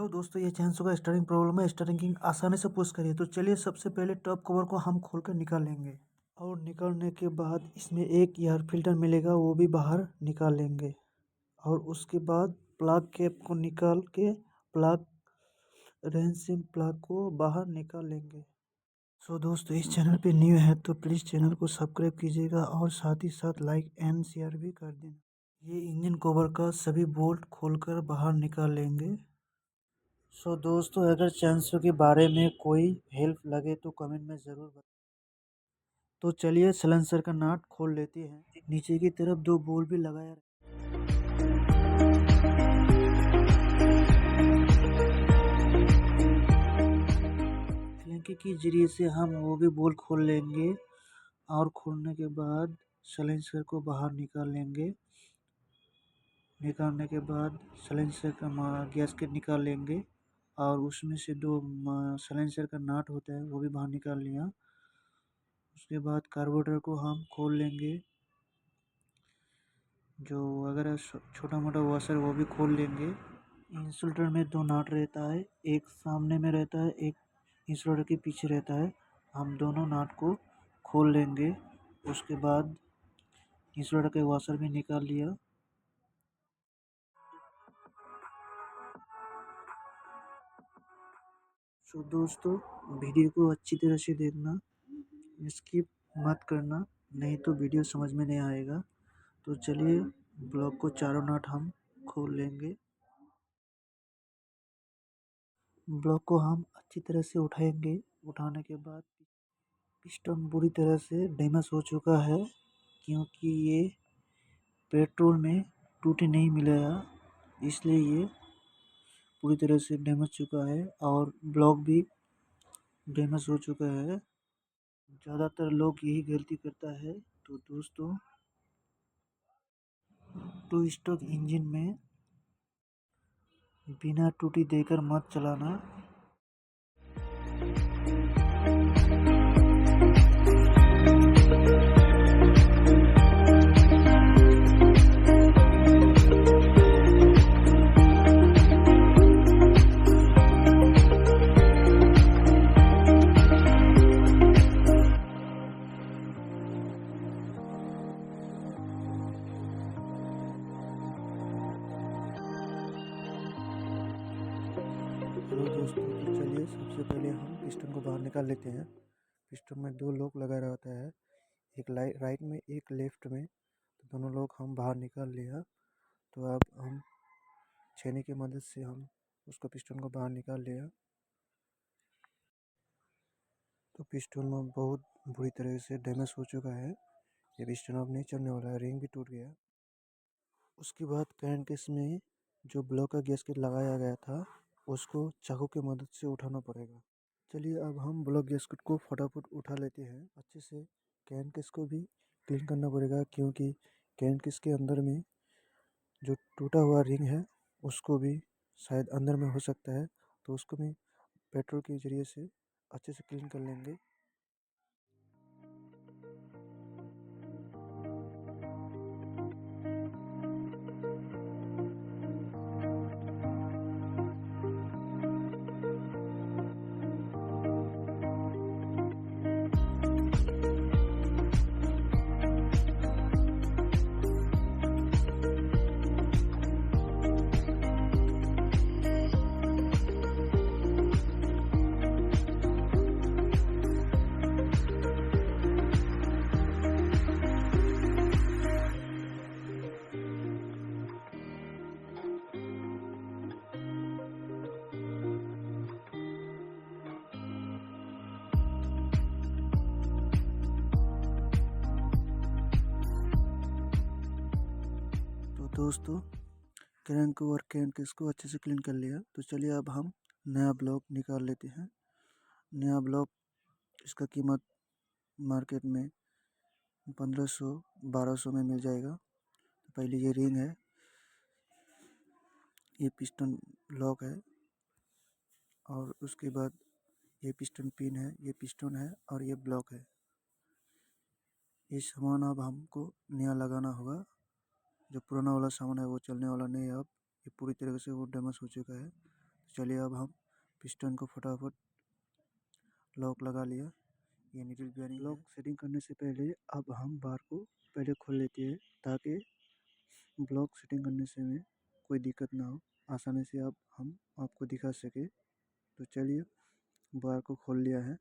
Hello दोस्तों, ये चैनसो का स्टार्टिंग प्रॉब्लम है। स्टार्टिंग आसानी से पुश करिए। तो चलिए, सबसे पहले टॉप कवर को हम खोल कर निकाल लेंगे और निकालने के बाद इसमें एक एयर फिल्टर मिलेगा, वो भी बाहर निकाल लेंगे। और उसके बाद प्लग कैप को निकाल के प्लग रेंज से प्लग को बाहर निकाल लेंगे। सो दोस्तों, इस चैनल पे न्यू है तो प्लीज़ चैनल को सब्सक्राइब कीजिएगा और साथ ही साथ लाइक एंड शेयर भी कर देना। ये इंजन कवर का सभी बोल्ट खोलकर बाहर निकाल लेंगे। सो दोस्तों, अगर चैनसो के बारे में कोई हेल्प लगे तो कमेंट में ज़रूर बताएं। तो चलिए, सलेंसर का नाट खोल लेते हैं। नीचे की तरफ दो बोल्ट भी लगाया। फ्लैंकी के जरिए से हम वो भी बोल्ट खोल लेंगे और खोलने के बाद सलेंसर को बाहर निकाल लेंगे। निकालने के बाद सलेंसर का गैसकेट निकाल लेंगे और उसमें से दो सलेंसर का नाट होता है वो भी बाहर निकाल लिया। उसके बाद कार्बोरेटर को हम खोल लेंगे। जो अगर छोटा मोटा वॉशर वो भी खोल लेंगे। इंसुलेटर में दो नाट रहता है, एक सामने में रहता है, एक इंसुलेटर के पीछे रहता है। हम दोनों नाट को खोल लेंगे। उसके बाद इंसुलेटर के वॉशर भी निकाल लिया। सो दोस्तों, वीडियो को अच्छी तरह से देखना, स्किप मत करना, नहीं तो वीडियो समझ में नहीं आएगा। तो चलिए, ब्लॉक को चारों नाट हम खोल लेंगे। ब्लॉक को हम अच्छी तरह से उठाएंगे। उठाने के बाद पिस्टन बुरी तरह से डैमेज हो चुका है, क्योंकि ये पेट्रोल में टूटी नहीं मिलेगा, इसलिए ये पूरी तरह से डैमेज चुका है और ब्लॉक भी डैमेज हो चुका है। ज़्यादातर लोग यही गलती करता है। तो दोस्तों, टू स्ट्रोक इंजन में बिना टूटी देकर मत चलाना। हेलो दोस्तों, तो चलिए, सबसे पहले हम पिस्टन को बाहर निकाल लेते हैं। पिस्टन में दो लॉक लगा रहता है, एक राइट में एक लेफ्ट में। तो दोनों लॉक हम बाहर निकाल लिया। तो अब हम छेनी की मदद से हम उसको पिस्टन को बाहर निकाल लिया। तो पिस्टन में बहुत बुरी तरह से डैमेज हो चुका है। ये पिस्टन अब नहीं चलने वाला है, रिंग भी टूट गया। उसके बाद क्रैंक केस में जो ब्लॉक का गैसकेट लगाया गया था उसको चाकू की मदद से उठाना पड़ेगा। चलिए, अब हम ब्लॉक गैसकेट को फटाफट उठा लेते हैं। अच्छे से कैन केस को भी क्लीन करना पड़ेगा, क्योंकि कैन केस के अंदर में जो टूटा हुआ रिंग है उसको भी शायद अंदर में हो सकता है। तो उसको भी पेट्रोल के ज़रिए से अच्छे से क्लीन कर लेंगे। तो दोस्तों, क्रैंक और कैन केस को अच्छे से क्लीन कर लिया। तो चलिए, अब हम नया ब्लॉक निकाल लेते हैं। नया ब्लॉक, इसका कीमत मार्केट में 1500-1200 में मिल जाएगा। तो पहले ये रिंग है, ये पिस्टन लॉक है, और उसके बाद ये पिस्टन पिन है, ये पिस्टन है और ये ब्लॉक है। ये सामान अब हमको नया लगाना होगा। जो पुराना वाला सामान है वो चलने वाला नहीं है अब, ये पूरी तरह से वो डैमेज हो चुका है। चलिए अब हम पिस्टन को फटाफट लॉक लगा लिया। ये नीडल बेयरिंग लॉक सेटिंग करने से पहले अब हम बार को पहले खोल लेते हैं ताकि ब्लॉक सेटिंग करने से में कोई दिक्कत ना हो, आसानी से अब हम आपको दिखा सके। तो चलिए बार को खोल लिया है,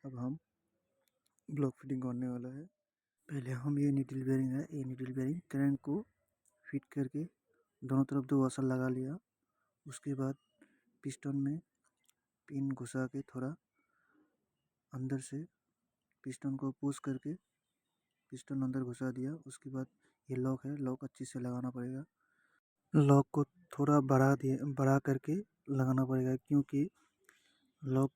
अब हम ब्लॉक फिटिंग करने वाला है। पहले हम ये नीडल बेयरिंग है, ये नीडल बेयरिंग क्रैंक को फिट करके दोनों तरफ 2 वाशर लगा लिया। उसके बाद पिस्टन में पिन घुसा के थोड़ा अंदर से पिस्टन को पुश करके पिस्टन अंदर घुसा दिया। उसके बाद ये लॉक है, लॉक अच्छे से लगाना पड़ेगा। लॉक को थोड़ा बढ़ा करके लगाना पड़ेगा क्योंकि लॉक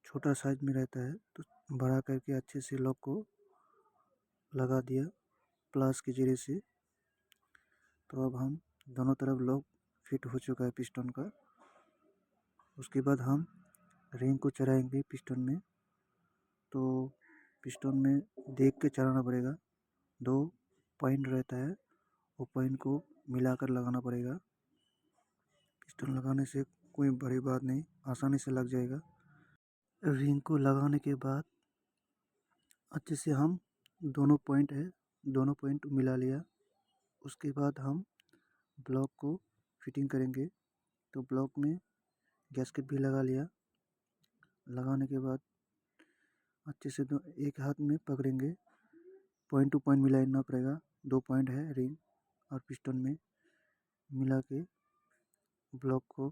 छोटा साइज में रहता है, तो बढ़ा करके अच्छे से लॉक को लगा दिया प्लास के जरिए से। तो अब हम दोनों तरफ लॉक फिट हो चुका है पिस्टन का। उसके बाद हम रिंग को चढ़ाएंगे पिस्टन में। तो पिस्टन में देख के चढ़ाना पड़ेगा, 2 पॉइंट रहता है, वो पॉइंट को मिलाकर लगाना पड़ेगा। पिस्टन लगाने से कोई बड़ी बात नहीं, आसानी से लग जाएगा। रिंग को लगाने के बाद अच्छे से हम दोनों पॉइंट मिला लिया। उसके बाद हम ब्लॉक को फिटिंग करेंगे। तो ब्लॉक में गैस्केट भी लगा लिया। लगाने के बाद अच्छे से एक हाथ में पकड़ेंगे, पॉइंट टू पॉइंट मिलाना पड़ेगा। 2 पॉइंट है रिंग और पिस्टन में, मिला के ब्लॉक को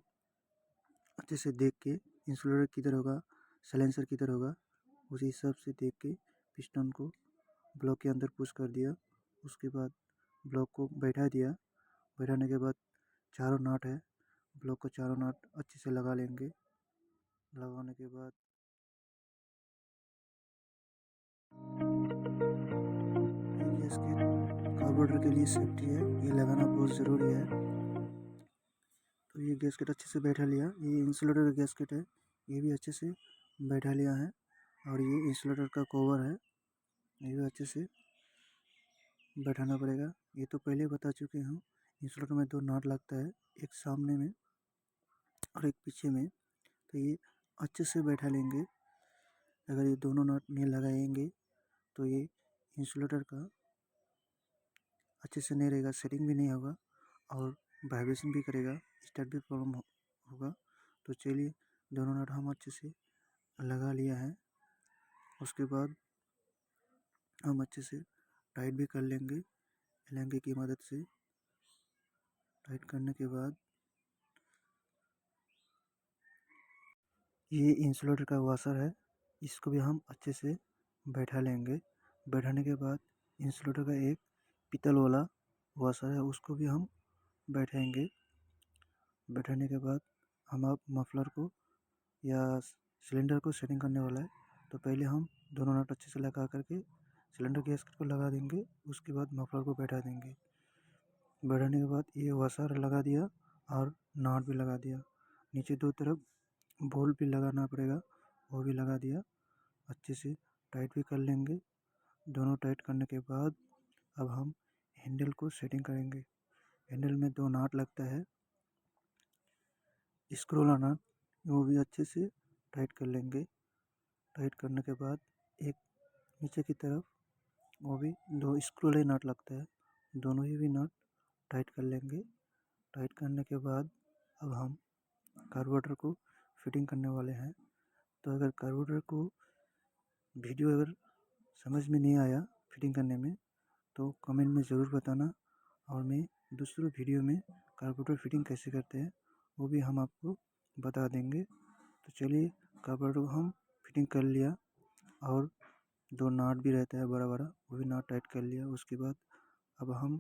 अच्छे से देख के इंसुलेटर किधर होगा, साइलेंसर किधर होगा, उसी हिसाब से देख के पिस्टन को ब्लॉक के अंदर पुश कर दिया। उसके बाद ब्लॉक को बैठा दिया। बैठाने के बाद चारों नाट है, ब्लॉक को चारों नाट अच्छे से लगा लेंगे। लगाने के बाद ये गैस्केट कार्बोरेटर के लिए सेफ्टी है, ये लगाना बहुत ज़रूरी है। तो ये गैस्केट अच्छे से बैठा लिया। ये इंसुलेटर का गैस्केट है, ये भी अच्छे से बैठा लिया है। और ये इंसुलेटर का कवर है, ये भी अच्छे से बैठाना पड़ेगा। ये तो पहले बता चुके हूँ। इंसुलेटर में 2 नाट लगता है, एक सामने में और एक पीछे में। तो ये अच्छे से बैठा लेंगे। अगर ये दोनों नाट नहीं लगाएंगे तो ये इंसुलेटर का अच्छे से नहीं रहेगा, सेटिंग भी नहीं होगा और वाइब्रेशन भी करेगा, स्टार्ट भी प्रॉब्लम होगा। तो चलिए दोनों नट हम अच्छे से लगा लिया है। उसके बाद हम अच्छे से टाइट भी कर लेंगे एलंगे की मदद से। टाइट करने के बाद ये इंसुलेटर का वाशर है, इसको भी हम अच्छे से बैठा लेंगे। बैठाने के बाद इंसुलेटर का एक पीतल वाला वाशर है, उसको भी हम बैठाएंगे। बैठाने के बाद हम अब मफलर को या सिलेंडर को सेटिंग करने वाला है। तो पहले हम दोनों नट अच्छे से लगा करके सिलेंडर गैस को लगा देंगे। उसके बाद मफलर को बैठा देंगे। बैठाने के बाद ये वाशर लगा दिया और नाट भी लगा दिया। नीचे 2 तरफ बोल्ट भी लगाना पड़ेगा, वो भी लगा दिया। अच्छे से टाइट भी कर लेंगे। दोनों टाइट करने के बाद अब हम हैंडल को सेटिंग करेंगे। हैंडल में 2 नाट लगता है, स्क्रू वाला नाट, वो भी अच्छे से टाइट कर लेंगे। टाइट करने के बाद एक नीचे की तरफ वो भी 2 स्क्रू वाले नट लगता है, दोनों ही भी नट टाइट कर लेंगे। टाइट करने के बाद अब हम कार्बोरेटर को फिटिंग करने वाले हैं। तो अगर कार्बोरेटर को वीडियो अगर समझ में नहीं आया फिटिंग करने में तो कमेंट में ज़रूर बताना, और मैं दूसरे वीडियो में कार्बोरेटर फिटिंग कैसे करते हैं वो भी हम आपको बता देंगे। तो चलिए कार्बोरेटर को हम फिटिंग कर लिया और 2 नाट भी रहता है बड़ा बड़ा, वो भी नाट टाइट कर लिया। उसके बाद अब हम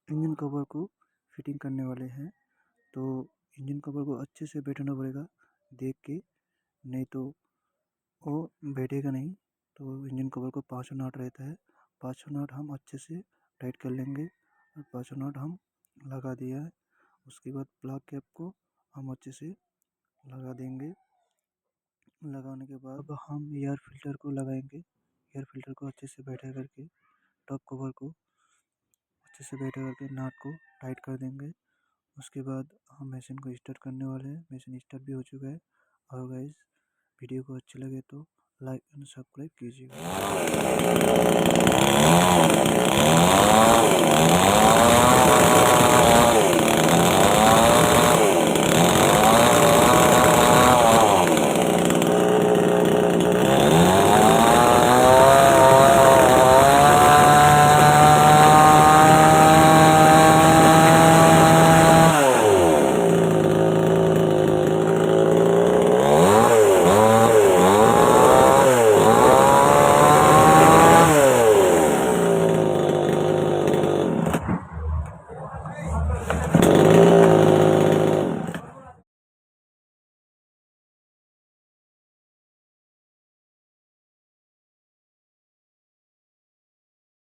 इंजन कवर को फिटिंग करने वाले हैं। तो इंजन कवर को अच्छे से बैठाना पड़ेगा देख के, नहीं तो वो बैठेगा नहीं। तो इंजन कवर को 5 नाट रहता है, 5 नाट हम अच्छे से टाइट कर लेंगे और 5 नाट हम लगा दिया है। उसके बाद प्लग कैप को हम अच्छे से लगा देंगे। लगाने के बाद अब हम एयर फिल्टर को लगाएंगे। एयर फिल्टर को अच्छे से बैठा करके टॉप कवर को अच्छे से बैठा करके नाट को टाइट कर देंगे। उसके बाद हम मशीन को स्टार्ट करने वाले हैं। मशीन स्टार्ट भी हो चुका है। और गाइस वीडियो को अच्छी लगे तो लाइक एंड सब्सक्राइब कीजिएगा।